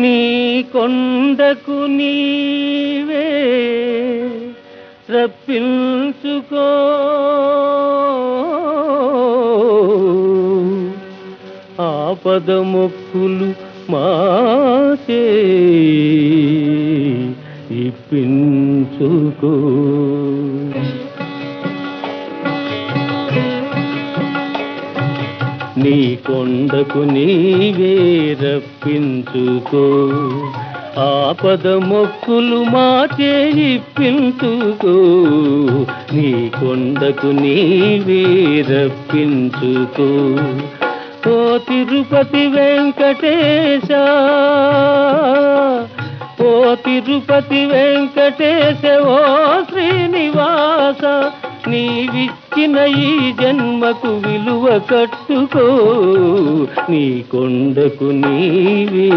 నీ కొండకు నీవే రప్పించుకో ఆపద మొక్కులు మాచే ఇప్పించుకో నీ కొండకు నీవే రప్పించుకో ఆపద మొక్కులు మాచే ఇప్పించుకో నీ కొండకు నీవే రప్పించుకో ఓ తిరుపతి వెంకటేశ ఓ తిరుపతి వెంకటేశ ఓ శ్రీనివాస నీవిచ్చిన ఈ జన్మకు విలువ కట్టుకో నీ కొండకు నీవే